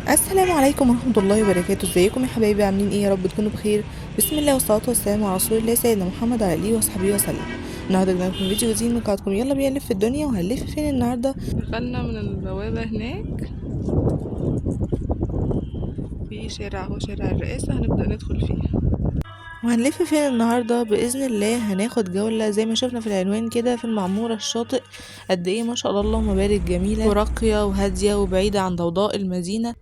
السلام عليكم ورحمة الله وبركاته. ازيكم يا حبايبي؟ عاملين ايه؟ يا رب تكونوا بخير. بسم الله والصلاة والسلام على رسول الله سيدنا محمد على اله وصحبه وسلم. النهارده جبنا لكم فيديو جديد من قناتكم يلا بينا نلف في الدنيا. وهنلف فين النهارده؟ دخلنا من البوابة هناك في شارع، اهو شارع الرئاسة، هنبدأ ندخل فيه. وهنلف فين النهارده؟ باذن الله هناخد جوله زي ما شفنا في العنوان كده في المعموره. الشاطئ قد ايه ما شاء الله، اللهم بارك، جميله وراقيه وهاديه وبعيده عن ضوضاء المدينه.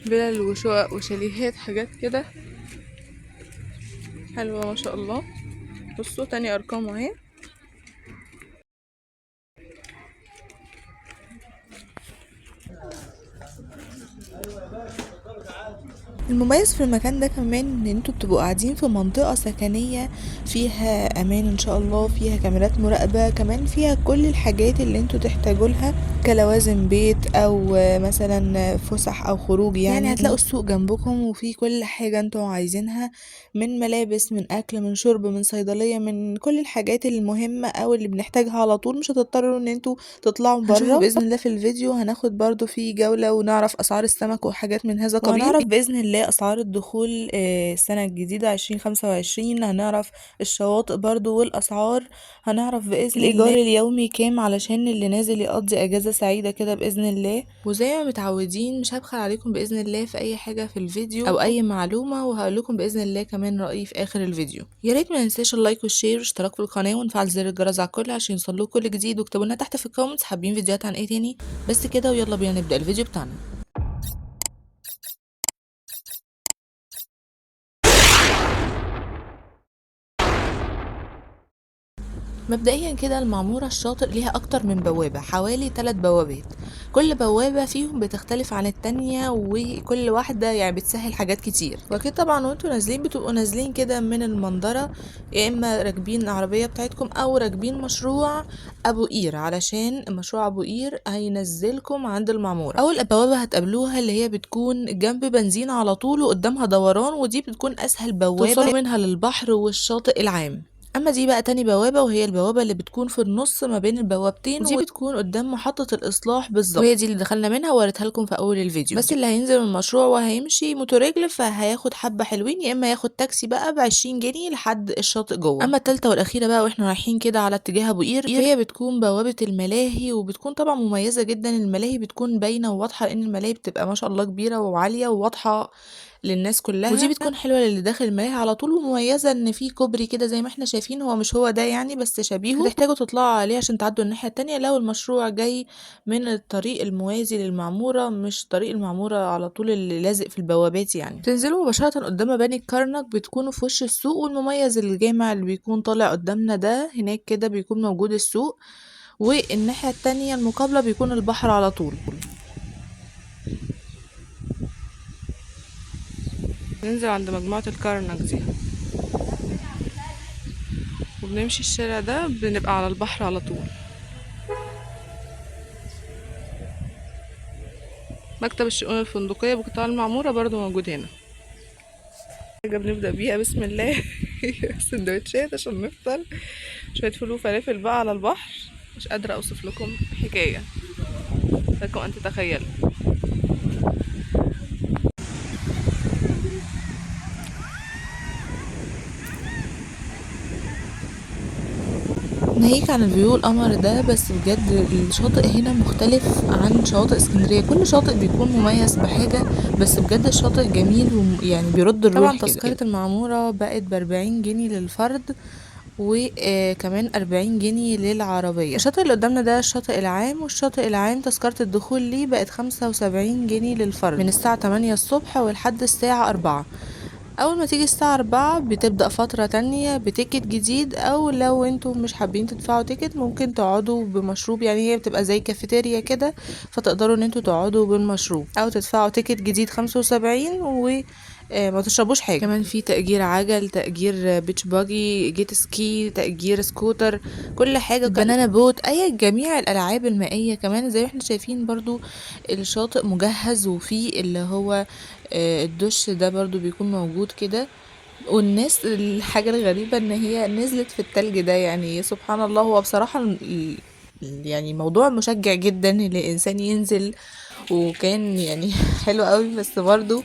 فيلل وشقق وشاليهات، حاجات كده حلوة ما شاء الله. بصوا تاني ارقام اهي. المميز في المكان ده كمان ان انتوا بتبقوا قاعدين في منطقة سكنية فيها امان ان شاء الله، فيها كاميرات مراقبة، كمان فيها كل الحاجات اللي انتوا تحتاجوا لها كلوازم بيت او مثلا فسح او خروج. يعني هتلاقوا السوق جنبكم وفي كل حاجة انتوا عايزينها، من ملابس، من اكل، من شرب، من صيدلية، من كل الحاجات المهمة او اللي بنحتاجها على طول. مش هتضطروا ان انتوا تطلعوا بره. باذن الله في الفيديو هناخد برضو في جولة ونعرف اسعار السمك وحاجات من هذا القبيل، وهنعرف باذن الله اسعار الدخول السنة الجديدة 2025. هنعرف الشواطئ برضو والاسعار، هنعرف باذن الله الايجار اليومي كام علشان اللي نازل يقضي اجازة سعيدة كده باذن الله. وزي ما متعودين مش هبخل عليكم باذن الله في اي حاجة في الفيديو او اي معلومة، وهقول لكم باذن الله كمان رايي في اخر الفيديو. يا ريت ما ننساش اللايك والشير والاشتراك في القناة ونفعل زر الجرس على الكل عشان يوصلكوا كل جديد، واكتبوا لنا تحت في الكومنتس حابين فيديوهات عن ايه تاني. بس كده ويلا بينا نبدأ الفيديو بتاعنا. مبدئيا كده المعمورة الشاطئ ليها اكتر من بوابة، حوالي 3 بوابات. كل بوابة فيهم بتختلف عن التانية، وكل واحدة يعني بتسهل حاجات كتير. واكيد طبعا وانتوا نازلين بتبقوا نازلين كده من المنظرة، يا اما راكبين العربية بتاعتكم او راكبين مشروع ابو قير، علشان مشروع ابو قير هينزلكم عند المعمورة. اول بوابة هتقابلوها اللي هي بتكون جنب بنزين على طول وقدامها دوران، ودي بتكون اسهل بوابة توصلوا منها للبحر والشاطئ العام. اما دي بقى تاني بوابة، وهي البوابة اللي بتكون في النص ما بين البوابتين، ودي بتكون قدام محطة الاصلاح بالظبط، وهي دي اللي دخلنا منها ووريتها لكم في اول الفيديو. بس اللي هينزل من المشروع وهيمشي موتوريجل فهياخد حبة حلوين، يا اما ياخد تاكسي بقى ب20 جنيه لحد الشاطئ جوه. اما التالتة والاخيرة بقى واحنا رايحين كده على اتجاه ابو قير، فهي بتكون بوابة الملاهي، وبتكون طبعا مميزة جدا. الملاهي بتكون باينة وواضحة لان الملاهي بتبقى ما شاء الله كبيرة وعالية وواضحة للناس كلها، ودي بتكون حلوه للي داخل الملاهي على طول. ومميزه ان في كوبري كده زي ما احنا شايفين، هو مش هو ده يعني بس شبيهه، هتحتاجوا تطلعوا عليه عشان تعدوا الناحيه التانية لو المشروع جاي من الطريق الموازي للمعموره، مش طريق المعموره على طول اللي لازق في البوابات. يعني تنزلوا مباشره قدام مباني الكرنك، بتكونوا في وش السوق. والمميز الجامع اللي بيكون طالع قدامنا ده هناك كده بيكون موجود السوق، والناحيه التانية المقابله بيكون البحر على طول. ننزل عند مجموعة الكرنك دي وبنمشي الشارع ده، بنبقى على البحر على طول. مكتب الشؤون الفندقية بقطاع المعمورة برضو موجود هنا. حاجة بنبدأ بيها بسم الله سندوتشات عشان نفطر، شوية فول وفلافل بقى على البحر. مش قادرة أوصف لكم حكاية لكم أن تتخيلوا. ناهيك عن الفيو القمر ده، بس بجد الشاطئ هنا مختلف عن شواطئ اسكندريه. كل شاطئ بيكون مميز بحاجه، بس بجد الشاطئ جميل ويعني بيرد الروح. طبعا تذكره المعموره بقت ب40 جنيه للفرد، وكمان 40 جنيه للعربية. الشاطئ اللي قدامنا ده الشاطئ العام، والشاطئ العام تذكرة الدخول ليه بقت 75 جنيه للفرد من الساعة 8 الصبح ولحد الساعة 4. اول ما تيجي الساعة 4 بتبدأ فترة تانية بتيكت جديد، او لو انتوا مش حابين تدفعوا تيكت ممكن تقعدوا بمشروب. يعني هي بتبقى زي كافيتيريا كده، فتقدروا ان انتوا تقعدوا بالمشروب، او تدفعوا تيكت جديد 75 ما تشربوش حاجة. كمان في تأجير عجل، تأجير بيتش باجي، جيت سكي، تأجير سكوتر، كل حاجة، بنانا بوت، اي جميع الالعاب المائية. كمان زي ما احنا شايفين برضو الشاطئ مجهز، وفي اللي هو الدش ده برضو بيكون موجود كده. والناس الحاجة الغريبة ان هي نزلت في التلج ده، يعني سبحان الله. هو بصراحة يعني موضوع مشجع جدا ان الانسان ينزل، وكان يعني حلو قوي، بس برضو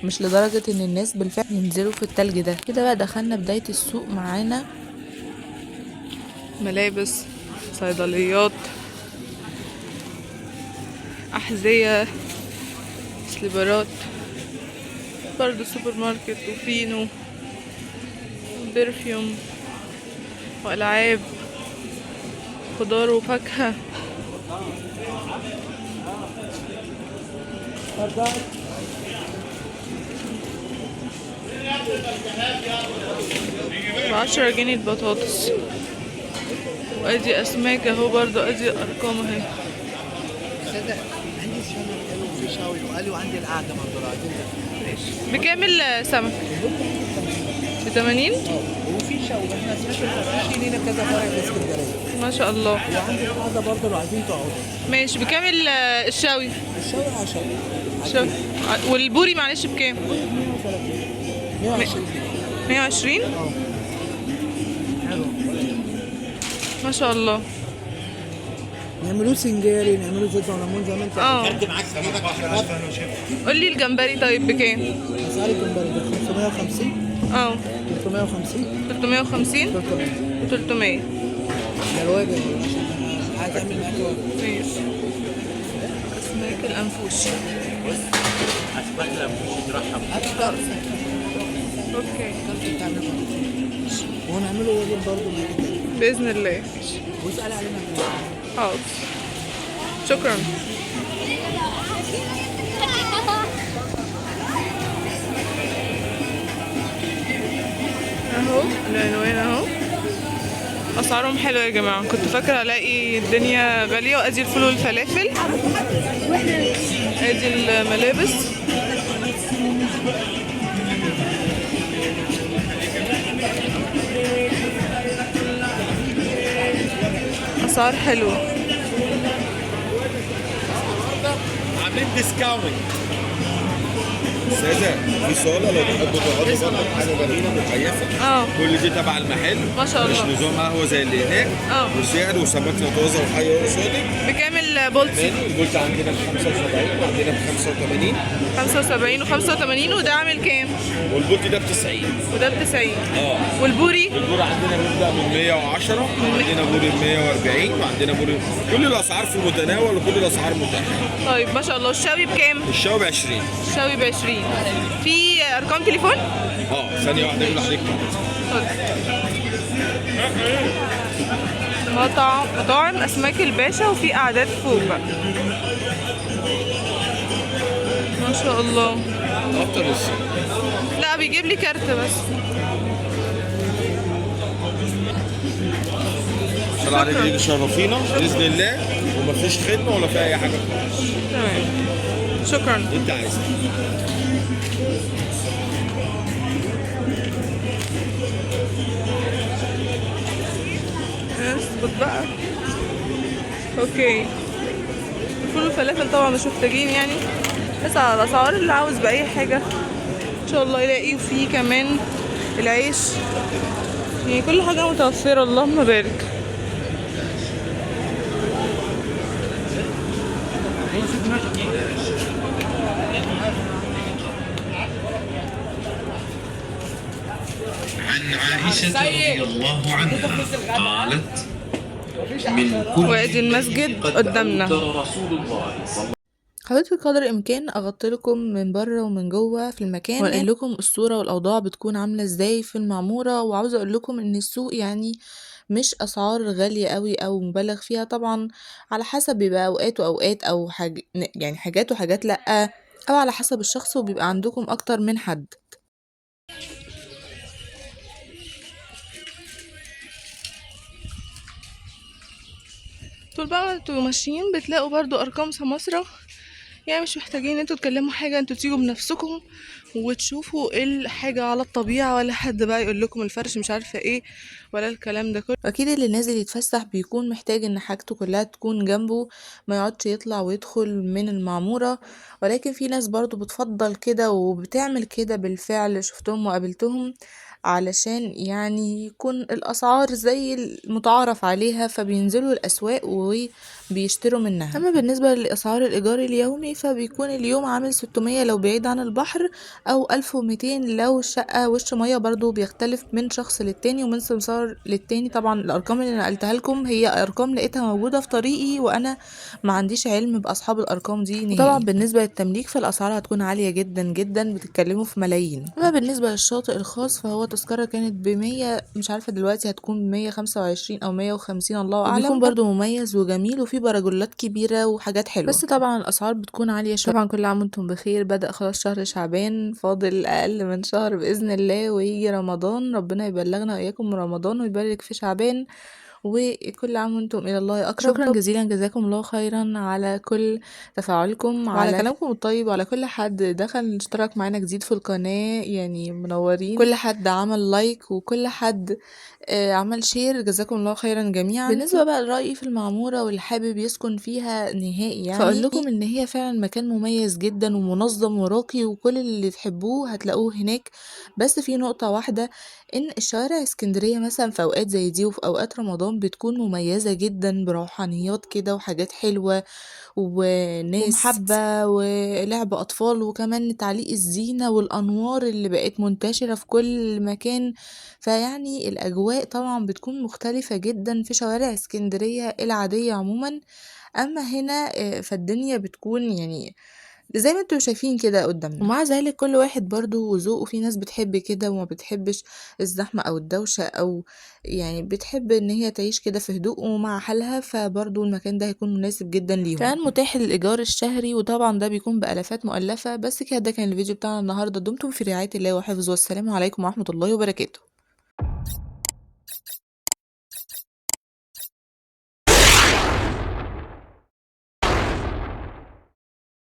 مش لدرجة ان الناس بالفعل ينزلوا في التلج ده. كده بقى دخلنا بداية السوق، معانا ملابس، صيدليات، أحذية، سليبرات، برضو سوبر ماركت وفينو، برفيوم وألعاب، خضار وفاكهة. ب10 جنيه البطاطس. وادي اسماك اهو، برضو ادي ارقام اهي. تصدق عندي سمك حلو وفي شاوي وقالوا عندي القعده برضه عايزين. ماشي. بكام السمك؟ ب80. وفي شاوي احنا سمعت في لينا كذا فرع في اسكندريه. ما شاء الله. وعندي القعده برضه لو عايزين تقعدوا. ماشي. بكام الشاوي؟ الشاوي 10. شاوي. والبوري معلش بكام؟ 120 جنيه. 120. حلو. ما شاء الله. نعملوه سنجاري، نعملوه زيت وليمون زي ما انت اه. معاك قول لي الجمبري طيب بكام؟ اسعار الجمبري ب 550. اه. 350. 350 300. و300. ده الواجب عشان انا عايز اعمل معاك واجب. ماشي. اسماك الانفوشي. اسماك الانفوشي ترحب. اوكي. ونعمله واجب برضه باذن الله. واسال علينا. حاضر. شكرا. اهو العنوان اهو. اسعارهم حلوه يا جماعه، كنت فاكره الاقي الدنيا غاليه. وادي الفول والفلافل، ادي الملابس، اسعار حلوه. عاملين ديسكاونت. استاذة في صالة لو تحبوا تقعدوا برضه حاجة جميلة مكيفة. كل دي تبع المحل. ما شاء الله. مش نظام قهوة زي اللي هناك. وسعر وسمكنا طازة وحية قصادك. بكام البولتي؟ البولتي عندنا ب 75 وعندنا ب 85. 75 و85. وده عامل كام؟ والبولتي ده ب 90. وده ب90. والبوري؟ البوري عندنا بيبدأ من 110، وعندنا بوري ب 140، وعندنا بوري. كل الأسعار في المتناول وكل الأسعار متاحة. طيب ما شاء الله. الشاوي بكام؟ الشاوي ب 20. الشاوي ب20. في ارقام تليفون؟ ثانية واحدة اجيب لحضرتك. مطاعم اسماك الباشا، وفي قعدات فوق بقى. ما شاء الله. أكتر لسه. لا بيجيب لي كارت بس. ان شاء الله عليك تيجي تشرفينا باذن الله، ومفيش خدمه ولا في اي حاجه. تمام. شكرا. انت عايز اسكت بقى. اوكي. الفول والفلافل طبعا مش محتاجين يعني، بس على الاسعار اللي عاوز باي حاجه ان شاء الله يلاقي. وفيه كمان العيش، يعني كل حاجه متوفره. اللهم بارك. عن عائشة رضي الله عنها قالت: من كل وادي المسجد قدامنا. رسول الله حاولت بقدر الامكان اغطي لكم من بره ومن جوه في المكان، وانقل لكم الصوره والاوضاع بتكون عامله ازاي في المعموره. وعاوزه اقول لكم ان السوق يعني مش اسعار غاليه قوي او مبالغ فيها، طبعا على حسب، بيبقى اوقات واوقات، او يعني حاجات وحاجات لا، او على حسب الشخص، وبيبقى عندكم اكتر من حد. طول بقى انتوا ماشيين بتلاقوا برضو ارقام سماسرة، يعني مش محتاجين انتوا تكلموا حاجة، انتوا تيجوا بنفسكم وتشوفوا ايه الحاجة على الطبيعة، ولا حد بقى يقول لكم الفرش مش عارفة ايه ولا الكلام ده كله. اكيد اللي نازل يتفسح بيكون محتاج ان حاجته كلها تكون جنبه، ما يقعدش يطلع ويدخل من المعمورة. ولكن في ناس برضو بتفضل كده وبتعمل كده بالفعل، شفتهم وقابلتهم. علشان يعني يكون الأسعار زي المتعارف عليها، فبينزلوا الأسواق وبيشتروا منها. أما بالنسبة لأسعار الإيجار اليومي فبيكون اليوم عامل 600 لو بعيد عن البحر، أو 1200 لو الشقة وش مية. برضو بيختلف من شخص للتاني ومن سمسار للتاني. طبعا الأرقام اللي نقلتها لكم هي أرقام لقيتها موجودة في طريقي، وأنا ما عنديش علم بأصحاب الأرقام دي نهائي. طبعا بالنسبة للتمليك فالأسعار هتكون عالية جدا جدا، بتتكلموا في ملايين. أما بالنسبة للشاطئ الخاص فهو تذكرة كانت ب100، مش عارفة دلوقتي هتكون 125 أو 150 الله أعلم. بيكون برضو مميز وجميل وفيه براجولات كبيرة وحاجات حلوة، بس طبعا الأسعار بتكون عالية شوية. طبعا كل عام وانتم بخير، بدأ خلاص شهر شعبان، فاضل أقل من شهر بإذن الله ويجي رمضان. ربنا يبلغنا وإياكم من رمضان ويبارك في شعبان، وكل عام وانتم الى الله اقرب. شكرا جزيلا، جزاكم الله خيرا على كل تفاعلكم وعلى كلامكم الطيب، وعلى كل حد دخل اشترك معانا جديد في القناة، يعني منورين. كل حد عمل لايك وكل حد عمل شير، جزاكم الله خيرا جميعا. بالنسبة بقى لرأيي في المعمورة واللي حابب يسكن فيها نهائي، يعني فأقول لكم ان هي فعلا مكان مميز جدا ومنظم وراقي، وكل اللي تحبوه هتلاقوه هناك. بس في نقطة واحدة، ان الشوارع اسكندرية مثلا في اوقات زي دي وفي اوقات رمضان بتكون مميزة جدا بروحانيات كده وحاجات حلوة وناس ومحبة ولعب اطفال، وكمان تعليق الزينة والانوار اللي بقت منتشرة في كل مكان. فيعني الاجواء طبعا بتكون مختلفة جدا في شوارع اسكندرية العادية عموما. اما هنا فالدنيا بتكون يعني زي ما انتم شايفين كده قدامنا. ومع ذلك كل واحد برضو وذوقه، في ناس بتحب كده وما بتحبش الزحمة او الدوشة، او يعني بتحب ان هي تعيش كده في هدوء ومع حالها، فبرضو المكان ده هيكون مناسب جدا ليهم. كان متاح للايجار الشهري، وطبعا ده بيكون بالافات مؤلفة. بس كده ده كان الفيديو بتاعنا النهاردة. دمتم في رعاية الله وحفظه، والسلام عليكم ورحمة الله وبركاته.